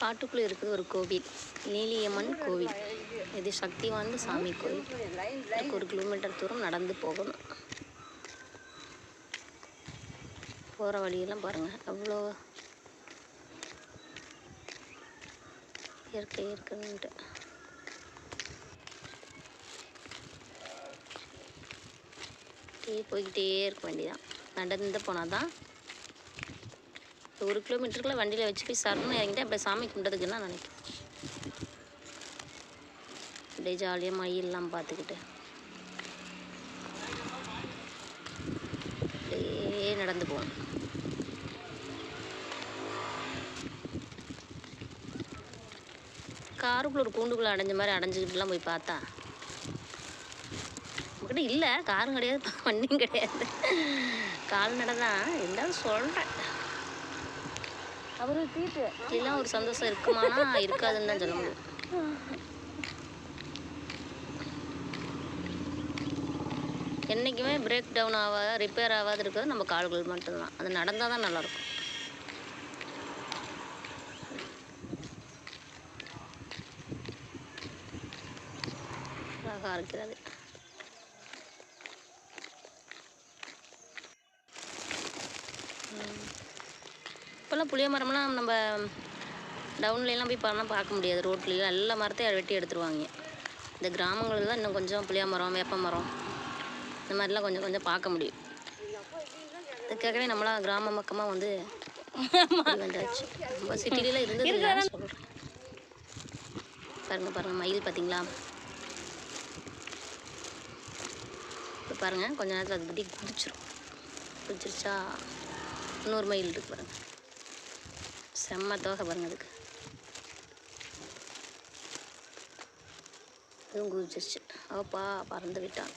காட்டுக்குள்ளே இருக்குது ஒரு கோவில், நீலியம்மன் கோவில். இது சக்தி வாய்ந்த சாமி கோவில். எனக்கு 1 கிலோமீட்டர் தூரம் நடந்து போகணும். போகிற வழியெல்லாம் பாருங்கள், அவ்வளோ இயற்கை இருக்குன்ட்டு. போய்கிட்டே இருக்க வேண்டியதான். நடந்து போனால் தான் 1 கிலோமீட்டருக்குள்ளே வண்டியில் வச்சு போய் சரணும் இறங்கிட்டு அப்படியே சாமி கும்பிட்டதுக்குன்னு நான் நினைக்கிறேன். அப்படியே ஜாலியாக மயிலெலாம் பார்த்துக்கிட்டு அப்படியே நடந்து போகணும். காருக்குள்ளே ஒரு கூண்டுக்குள்ளே அடைஞ்ச மாதிரி அடைஞ்சிக்கிட்டுலாம் போய் பார்த்தா நம்மக்கிட்ட இல்லை, காரும் கிடையாது, வண்டியும் கிடையாது, கால்நடை தான். இருந்தாலும் சொல்கிறேன், அவரு தீட்டு இதெல்லாம் ஒரு சந்தோஷம் இருக்குமானா இருக்காதுன்னு தான் சொல்ல முடியும். என்றைக்குமே பிரேக் டவுன் ஆகாத, ரிப்பேர் ஆகாது இருக்கிறது நம்ம கால்கள் மட்டும்தான். அது நடந்தால் தான் நல்லாயிருக்கும். அழகாக இருக்கிறது. இப்போல்லாம் புளிய மரம்லாம் நம்ம டவுன்லாம் போய் பார்க்க முடியாது. ரோட்லேயும் எல்லா மரத்தையும் வெட்டி எடுத்துருவாங்க. இந்த கிராமங்களில் தான் இன்னும் கொஞ்சம் புளிய மரம், வேப்ப மரம் இந்த மாதிரிலாம் கொஞ்சம் கொஞ்சம் பார்க்க முடியும். அதுக்காகவே நம்மளாம் கிராம பக்கமாக வந்து வந்தாச்சு. நம்ம சிட்டிலாம் இருந்தது இல்லைன்னு சொல்கிறேன். பாருங்கள் மயில் பார்த்தீங்களா? இப்போ பாருங்கள், கொஞ்ச நேரத்தில் அது பற்றி குதிச்சிருச்சா. இன்னொரு மயில் இருக்குது பாருங்கள், செம்ம தோகை பாருங்கள் அதுக்கு. அதுவும் குதிச்சிருச்சு. அப்பா பறந்து விட்டான்.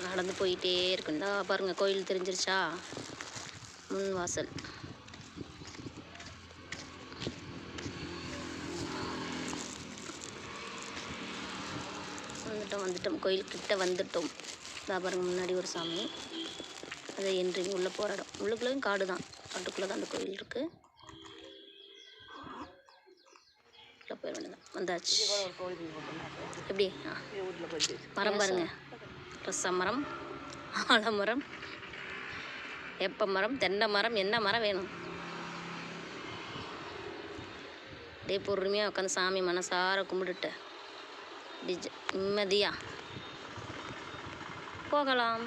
நடந்து போயிட்டே இருக்குண்டா பாருங்கள். கோயில் தெரிஞ்சிருச்சா, முன் வாசல். வந்துட்டோம் கோயில்கிட்ட வந்துட்டோம். பாருங்கள், முன்னாடி ஒரு சாமி, அதை என்ட்ரிங் உள்ளே போகிற இடம். உள்ளுக்குள்ளேயும் காடு தான், காட்டுக்குள்ளே தான் அந்த கோயில் இருக்குது. உள்ளே போயிட வேண்டியதான். வந்தாச்சு. எப்படி மரம் பாருங்கள், ரச மரம், ஆலமரம், வேப்ப மரம், தென்னை மரம், என்ன மரம் வேணும்? அப்படியே பொறுமையாக உட்காந்து சாமி மனசார கும்பிட்டுட்டு நிம்மதியாக போகலாம்.